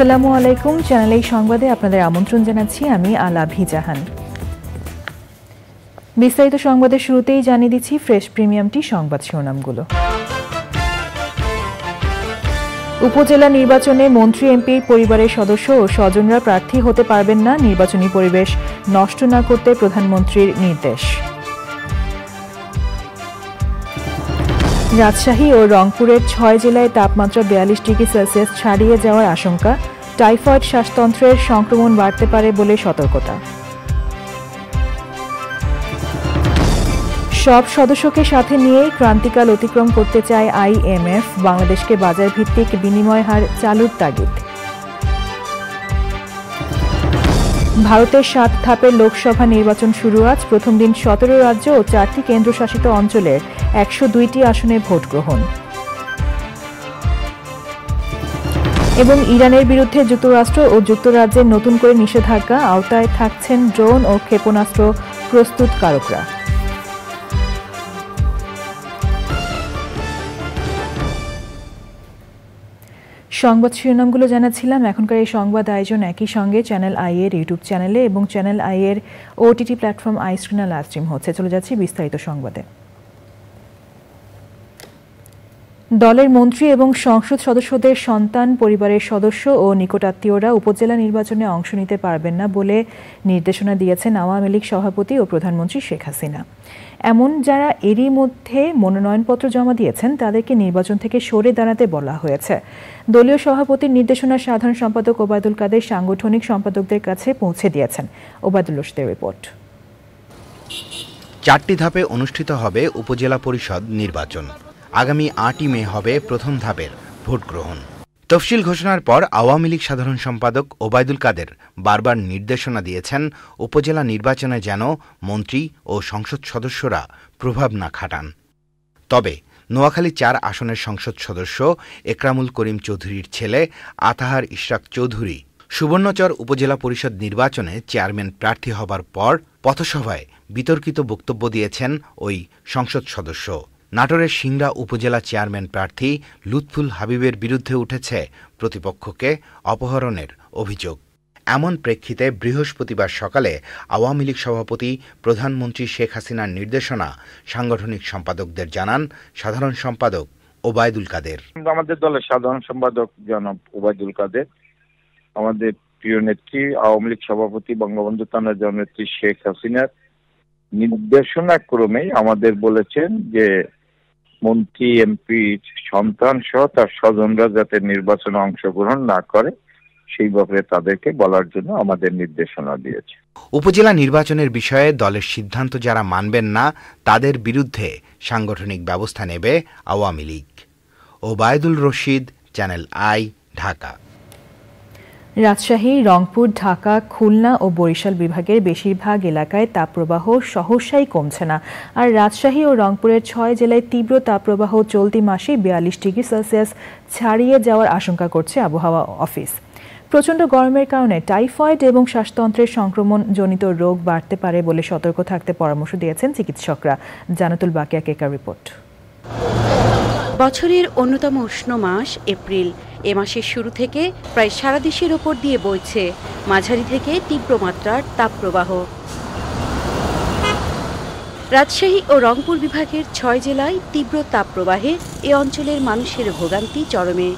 আসসালামু আলাইকুম। চ্যানেল এই সংবাদে আপনাদের আমন্ত্রণ জানাচ্ছি আমি আলাভি জাহান। বিস্তারিত সংবাদের শুরুতেই জানিয়ে দিচ্ছি ফ্রেশ প্রিমিয়ামটি সংবাদ শিরোনামগুলো। উপজেলা নির্বাচনে মন্ত্রী এমপির পরিবারের সদস্য ও স্বজনরা প্রার্থী হতে পারবেন না, নির্বাচনী পরিবেশ নষ্ট না করতে প্রধানমন্ত্রীর নির্দেশ। রাজশাহী ও রংপুরের 6 জেলায় তাপমাত্রা 42 ডিগ্রি সেলসিয়াস ছাড়িয়ে যাওয়ার আশঙ্কা, টাইফয়েড শ্বাসতন্ত্রের সংক্রমণ বাড়তে পারে বলে সতর্কতা। সব সদস্যকে সাথে নিয়েই ক্রান্তিকাল অতিক্রম করতে চায় IMF, বাংলাদেশকে বাজার ভিত্তিক বিনিময় হার চালুর তাগিদ। ভারতের 7 ধাপের লোকসভা নির্বাচন শুরু আজ, প্রথম দিন 17 রাজ্য ও 4টি কেন্দ্রশাসিত অঞ্চলের 102টি আসনে ভোট গ্রহণ। এবং ইরানের বিরুদ্ধে যুক্তরাষ্ট্র ও যুক্তরাজ্যের নতুন করে নিষেধাজ্ঞা, আওতায় থাকছেন ড্রোন ও ক্ষেপণাস্ত্র প্রস্তুতকারকরা। সংবাদ শিরোনামগুলো জানাচ্ছিলাম। এখনকার এই সংবাদ আয়োজন একই সঙ্গে চ্যানেল আই এর ইউটিউব চ্যানেলে এবং চ্যানেল আই এর OTT প্ল্যাটফর্ম আইস্ক্রিনে লাইভ স্ট্রিম হচ্ছে। চলে যাচ্ছি বিস্তারিত সংবাদে। দলের মন্ত্রী এবং সংসদ সদস্যদের সন্তান, পরিবারের সদস্য ও নিকটাত্মীয়রা উপজেলা নির্বাচনে অংশ নিতে পারবেন না বলে নির্দেশনা দিয়েছেন আওয়ামী লীগ সভাপতি ও প্রধানমন্ত্রী শেখ হাসিনা। এমন যারা এরই মধ্যে মনোনয়নপত্র জমা দিয়েছেন তাদেরকে নির্বাচন থেকে সরে দাঁড়াতে বলা হয়েছে। দলীয় সভাপতির নির্দেশনা সাধারণ সম্পাদক ওবায়দুল কাদের সাংগঠনিক সম্পাদকদের কাছে পৌঁছে দিয়েছেন। ওবায়দুল রশিদের রিপোর্ট। 4টি ধাপে অনুষ্ঠিত হবে উপজেলা পরিষদ নির্বাচন। আগামী 8ই মে হবে প্রথম ধাপের ভোট গ্রহণ। তফসিল ঘোষণার পর আওয়ামী লীগ সাধারণ সম্পাদক ওবায়দুল কাদের বারবার নির্দেশনা দিয়েছেন উপজেলা নির্বাচনে যেন মন্ত্রী ও সংসদ সদস্যরা প্রভাব না খাটান। তবে নোয়াখালী 4 আসনের সংসদ সদস্য একরামুল করিম চৌধুরীর ছেলে আতাহার ইশরাক চৌধুরী সুবর্ণচর উপজেলা পরিষদ নির্বাচনে চেয়ারম্যান প্রার্থী হবার পর পথসভায় বিতর্কিত বক্তব্য দিয়েছেন ওই সংসদ সদস্য। নাটোরের সিংড়া উপজেলা চেয়ারম্যান প্রার্থী লুৎফুল হাবিবের বিরুদ্ধে উঠেছে প্রতিপক্ষকে অপহরণের অভিযোগ। এমন প্রেক্ষিতে বৃহস্পতিবার সকালে আওয়ামী লীগ সভাপতি প্রধানমন্ত্রী শেখ হাসিনার নির্দেশনা সাংগঠনিক সম্পাদকদের জানান সাধারণ সম্পাদক ওবায়দুল কাদের। আমাদের দলের সাধারণ সম্পাদক জনাব ওবায়দুল কাদের আমাদের প্রিয় নেত্রী আওয়ামী লীগ সভাপতি বঙ্গবন্ধু কন্যা জননেত্রী শেখ হাসিনার নির্দেশনা ক্রমে আমাদের বলেছেন যে মন্ত্রী এমপি সন্তান সহ তার স্বজনরা যাতে নির্বাচনে অংশগ্রহণ না করে সেই ব্যাপারে তাদেরকে বলার জন্য আমাদের নির্দেশনা দিয়েছে। উপজেলা নির্বাচনের বিষয়ে দলের সিদ্ধান্ত যারা মানবেন না তাদের বিরুদ্ধে সাংগঠনিক ব্যবস্থা নেবে আওয়ামী লীগ। Obaidul Rashid, channel I, Dhaka. রাজশাহী, রংপুর, ঢাকা, খুলনা ও বরিশাল বিভাগের বেশিরভাগ এলাকায় তাপপ্রবাহ সহসাই কমছে না। আর রাজশাহী ও রংপুরের 6 জেলায় তীব্র তাপপ্রবাহ চলতি মাসে 42 ডিগ্রি সেলসিয়াস ছাড়িয়ে যাওয়ার আশঙ্কা করছে আবহাওয়া অফিস। প্রচণ্ড গরমের কারণে টাইফয়েড এবং শ্বাসতন্ত্রের সংক্রমণজনিত রোগ বাড়তে পারে বলে সতর্ক থাকতে পরামর্শ দিয়েছেন চিকিৎসকরা। জানাতুল বাকিয়া কেকার রিপোর্ট। বছরের অন্যতম উষ্ণ মাস এপ্রিল। এ মাসের শুরু থেকে প্রায় সারা দেশের ওপর দিয়ে বইছে মাঝারি থেকে তীব্র মাত্রার তাপপ্রবাহ। রাজশাহী ও রংপুর বিভাগের 6 জেলায় তীব্র তাপপ্রবাহে এ অঞ্চলের মানুষের ভোগান্তি চরমে।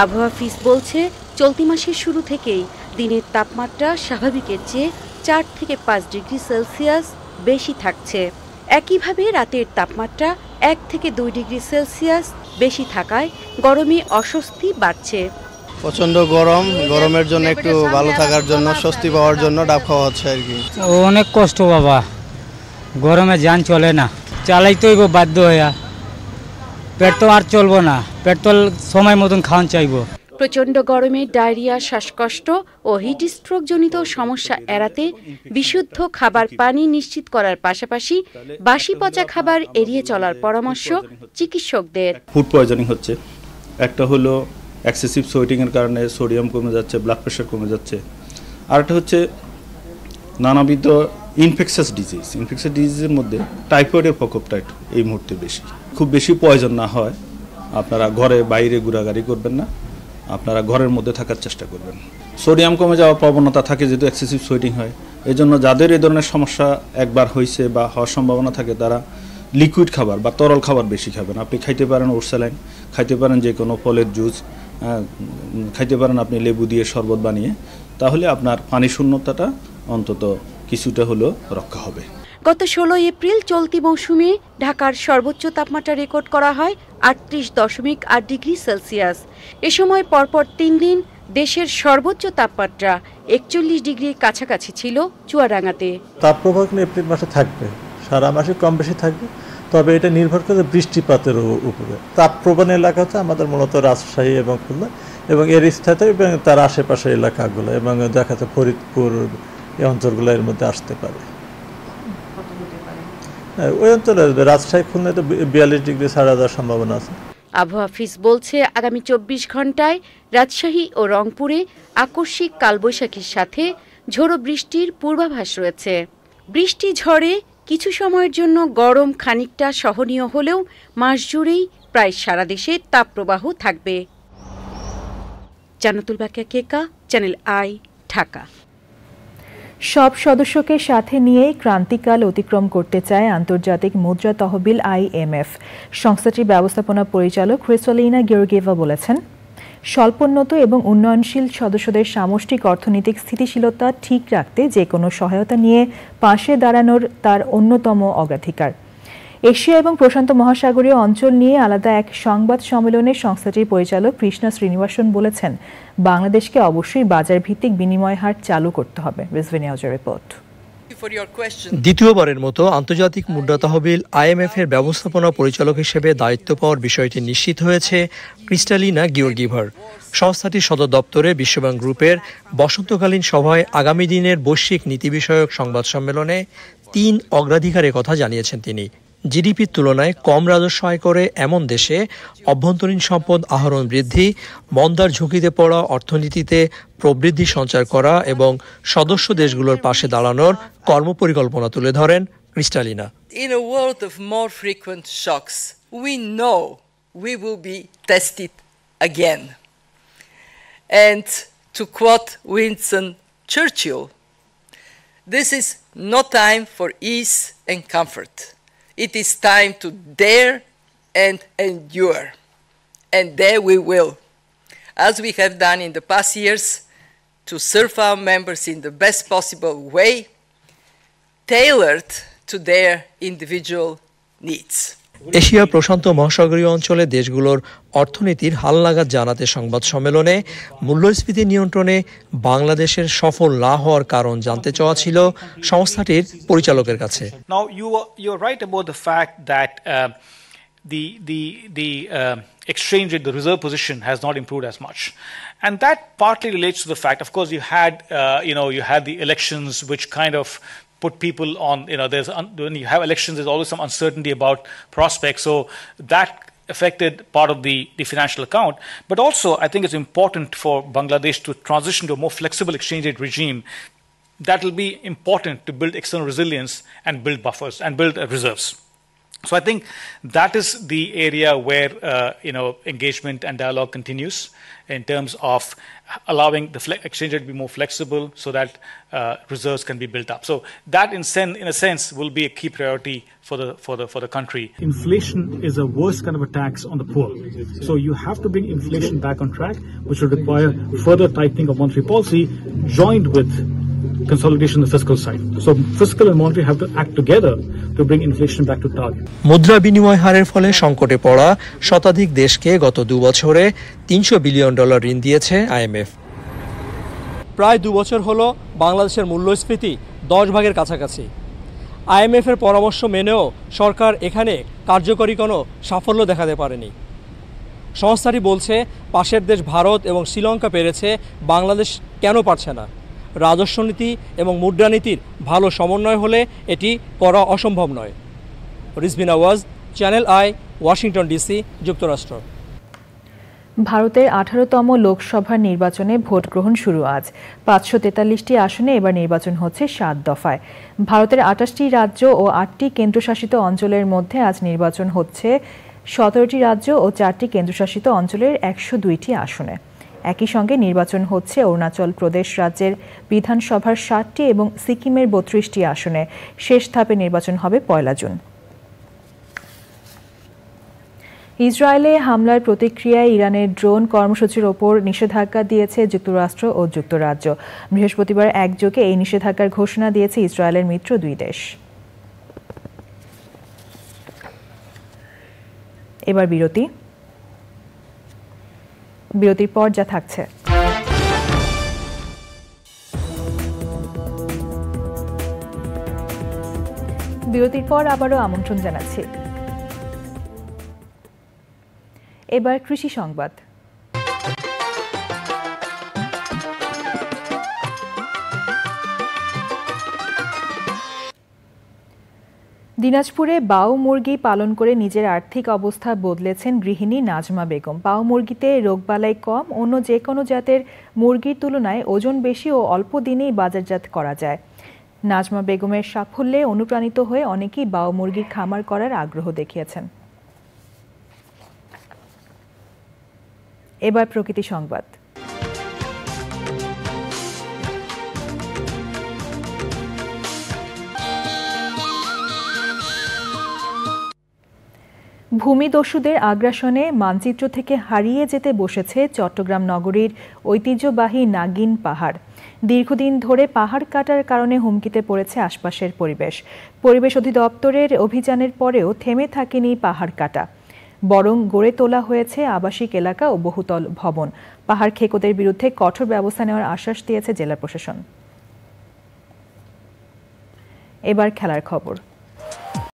আবহাওয়া অফিস বলছে চলতি মাসের শুরু থেকেই দিনের তাপমাত্রা স্বাভাবিকের চেয়ে 4 থেকে 5 ডিগ্রি সেলসিয়াস বেশি থাকছে। একইভাবে রাতের তাপমাত্রা 1 থেকে 2 ডিগ্রি সেলসিয়াস বেশি থাকায় গরমে অস্বস্তি বাড়ছে। প্রচন্ড গরমের জন্য একটু ভালো থাকার জন্য, স্বস্তি পাওয়ার জন্য ডাব খাওয়া হচ্ছে আর কি। অনেক কষ্ট বাবা, গরমে যান চলে না, চালাইতেই বাধ্য হইয়া। পেট্রোল আর চলবো না, পেট্রোল সময় মতন খাওয়ান চাইবো। প্রচণ্ড গরমে ডায়রিয়া, শ্বাসকষ্ট ও হিট স্ট্রোক জনিত সমস্যা এড়াতে বিশুদ্ধ খাবার পানি নিশ্চিত করার পাশাপাশি বাসি পচা খাবার এড়িয়ে চলার পরামর্শ চিকিৎসকদের। ফুড পয়জনিং হচ্ছে, একটা হলো এক্সেসিভ সোয়েটিং এর কারণে সোডিয়াম কমে যাচ্ছে, ব্লাড প্রেশার কমে যাচ্ছে। আর একটা হচ্ছে নানাবিধ ইনফেকশাস ডিজিজের মধ্যে টাইফয়েডের প্রকোপটা এই মুহূর্তে বেশি। খুব বেশি পয়জন না হয়, আপনারা ঘরে বাইরে ঘোরাঘুরি করবেন না, আপনারা ঘরের মধ্যে থাকার চেষ্টা করবেন। সোডিয়াম কমে যাওয়ার প্রবণতা থাকে যেহেতু এক্সেসিভ সোয়েটিং হয়, এই জন্য যাদের এই ধরনের সমস্যা একবার হয়েছে বা হওয়ার সম্ভাবনা থাকে তারা লিকুইড খাবার বা তরল খাবার বেশি খাবেন। আপনি খাইতে পারেন ওরসালাইন, খাইতে পারেন যে কোনো ফলের জুস, খাইতে পারেন আপনি লেবু দিয়ে শরবত বানিয়ে, তাহলে আপনার পানি শূন্যতাটা অন্তত কিছুটা হলেও রক্ষা হবে। গত 16 এপ্রিল চলতি মৌসুমে ঢাকার সর্বোচ্চ তাপমাত্রা রেকর্ড করা হয় 38.8 ডিগ্রি সেলসিয়াস। এ সময় পরপর 3 দিন দেশের সর্বোচ্চ তাপমাত্রা 41 ডিগ্রির কাছাকাছি ছিল চুয়াডাঙ্গাতে। তাপপ্রবাহ এপ্রিল মাসে থাকবে, সারা মাসে কম বেশি থাকবে, তবে এটা নির্ভর করে বৃষ্টিপাতের উপরে। তাপপ্রবণ এলাকাতে আমাদের মূলত রাজশাহী এবং খুলনা এবং এর সাথে এবং তার আশেপাশের এলাকাগুলো এবং দেখা যাচ্ছে ফরিদপুর এই অঞ্চলগুলো এর মধ্যে আসতে পারে। ওই অঞ্চলে রাজশাহী খুলনাতে 42 ডিগ্রি ছাড়া যাওয়ার সম্ভাবনা আছে। আবহাওয়া অফিস বলছে আগামী 24 ঘন্টায় রাজশাহী ও রংপুরে আকস্মিক কালবৈশাখীর সাথে ঝোড়ো বৃষ্টির পূর্বাভাস রয়েছে। বৃষ্টি ঝড়ে কিছু সময়ের জন্য গরম খানিকটা সহনীয় হলেও মাস জুড়েই প্রায় সারা দেশে তাপপ্রবাহ থাকবে। জান্নাতুল বাকিয়া কেকা, চ্যানেল আই, ঢাকা। সব সদস্যকে সাথে নিয়েই ক্রান্তিকাল অতিক্রম করতে চায় আন্তর্জাতিক মুদ্রা তহবিল IMF। সংস্থাটির ব্যবস্থাপনা পরিচালক ক্রিস্টালিনা গিওর্গিয়েভা বলেছেন, স্বল্পোন্নত এবং উন্নয়নশীল সদস্যদের সামষ্টিক অর্থনৈতিক স্থিতিশীলতা ঠিক রাখতে যে কোনো সহায়তা নিয়ে পাশে দাঁড়ানোর তার অন্যতম অগ্রাধিকার। এশিয়া এবং প্রশান্ত মহাসাগরীয় অঞ্চল নিয়ে আলাদা এক সংবাদ সম্মেলনে সংস্থাটির পরিচালক কৃষ্ণা শ্রীনিবাসন বলেছেন, বাংলাদেশকে অবশ্যই বাজার ভিত্তিক বিনিময় হার চালু করতে হবে। রিজভিনিয়াজের রিপোর্ট। দ্বিতীয়বারের মতো আন্তর্জাতিক মুদ্রা তহবিল IMF এর ব্যবস্থাপনা পরিচালক হিসেবে দায়িত্ব পাওয়ার বিষয়টি নিশ্চিত হয়েছে ক্রিস্টালিনা গিওর্গিয়েভার। সংস্থাটির সদর দপ্তরে বিশ্বব্যাংক গ্রুপের বসন্তকালীন সভায় আগামী দিনের বৈশ্বিক নীতি বিষয়ক সংবাদ সম্মেলনে 3 অগ্রাধিকারের কথা জানিয়েছেন তিনি। জিডিপির তুলনায় কম রাজস্ব আয় করে এমন দেশে অভ্যন্তরীণ সম্পদ আহরণ বৃদ্ধি, মন্দার ঝুঁকিতে পড়া অর্থনীতিতে প্রবৃদ্ধি সঞ্চার করা এবং সদস্য দেশগুলোর পাশে দাঁড়ানোর কর্মপরিকল্পনা তুলে ধরেন Kristalina. In a world of more frequent shocks, we know we will be tested again. And to quote Winston Churchill, this is no time for ease and comfort. It is time to dare and endure. And there we will, as we have done in the past years, to serve our members in the best possible way, tailored to their individual needs. এশিয়া প্রশান্ত মহাসাগরীয় অঞ্চলে দেশগুলোর অর্থনীতির হালনাগাদ জানাতে সংবাদ সম্মেলনে মূল্যস্ফীতি নিয়ন্ত্রণে বাংলাদেশের সফল না হওয়ার কারণ জানতে চাওয়া ছিল সংস্থাটির পরিচালকের কাছে। Now you're right about the fact that the exchange rate, the reserve position has not improved as much, and that partly relates to the fact, of course, you had the elections which kind of put people on, when you have elections, there's always some uncertainty about prospects. So that affected part of the financial account. But also, I think it's important for Bangladesh to transition to a more flexible exchange rate regime. That will be important to build external resilience and build buffers and build reserves. So I think that is the area where engagement and dialogue continues in terms of allowing the exchange rate to be more flexible so that reserves can be built up. So that in a sense will be a key priority for the country. Inflation is a worst kind of a tax on the poor. So you have to bring inflation back on track, which will require further tightening of monetary policy joined with consolidation on the fiscal side. So fiscal and monetary have to act together to bring inflation back to target. মুদ্রা বিনিময় হারের ফলে সংকটে পড়া শতাধিক দেশকে গত 2 বছরে $300 বিলিয়ন ঋণ দিয়েছে IMF। প্রায় 2 বছর হলো বাংলাদেশের মূল্যস্ফীতি 10 ভাগের কাছাকাছি। IMF এর পরামর্শ মেনেও সরকার এখানে কার্যকরী কোনো সাফল্য দেখাতে পারেনি। সংস্থাটি বলছে পাশের দেশ ভারত এবং শ্রীলঙ্কা পেরেছে, বাংলাদেশ কেন পারছে না? রাজস্ব নীতি এবং মুদ্রানীতির ভালো সমন্বয় হলে এটি করা অসম্ভব নয়। রিজভিন আওয়াজ, চ্যানেল আই, ওয়াশিংটন ডিসি, যুক্তরাষ্ট্র। ভারতের 18তম লোকসভা নির্বাচনে ভোট গ্রহণ শুরু আজ। 543টি আসনে এবার নির্বাচন হচ্ছে 7 দফায়। ভারতের 28টি রাজ্য ও 8টি কেন্দ্রশাসিত অঞ্চলের মধ্যে আজ নির্বাচন হচ্ছে 17টি রাজ্য ও 4টি কেন্দ্রশাসিত অঞ্চলের 102টি আসনে। একই সঙ্গে নির্বাচন হচ্ছে অরুণাচল প্রদেশ রাজ্যের বিধানসভার 7টি এবং সিকিমের 32টি আসনে। শেষ ধাপে নির্বাচন হবে 1 জুন। ইসরায়েলে হামলার প্রতিক্রিয়ায় ইরানের ড্রোন কর্মসূচির ওপর নিষেধাজ্ঞা দিয়েছে যুক্তরাষ্ট্র ও যুক্তরাজ্য। বৃহস্পতিবার একযোগে এই নিষেধাজ্ঞার ঘোষণা দিয়েছে ইসরায়েলের মিত্র 2 দেশ। এবার বিরতির পর যা থাকছে। বিরতির পর আবারও আমন্ত্রণ জানাচ্ছি। এবার কৃষি সংবাদ। দিনাজপুরে বাউ মুরগি পালন করে নিজের আর্থিক অবস্থা বদলেছেন গৃহিণী নাজমা বেগম। বাউ মুরগিতে রোগবালাই কম, অন্য যে কোনো জাতের মুরগির তুলনায় ওজন বেশি ও অল্প দিনেই বাজারজাত করা যায়। নাজমা বেগমের সাফল্যে অনুপ্রাণিত হয়ে অনেকেই বাউ মুরগির খামার করার আগ্রহ দেখিয়েছেন। এবার প্রকৃতি সংবাদ। ভূমিদস্যুদের আগ্রাসনে মানচিত্র থেকে হারিয়ে যেতে বসেছে চট্টগ্রাম নগরীর ঐতিহ্যবাহী নাগিন পাহাড়। দীর্ঘদিন ধরে পাহাড় কাটার কারণে হুমকিতে পড়েছে আশপাশের পরিবেশ অধিদপ্তরের অভিযানের পরেও থেমে থাকেনি পাহাড় কাটা, বরং গড়ে তোলা হয়েছে আবাসিক এলাকা ও বহুতল ভবন। পাহাড় খেকোদের বিরুদ্ধে কঠোর ব্যবস্থা নেওয়ার আশ্বাস দিয়েছে জেলা প্রশাসন। এবার খেলার খবর।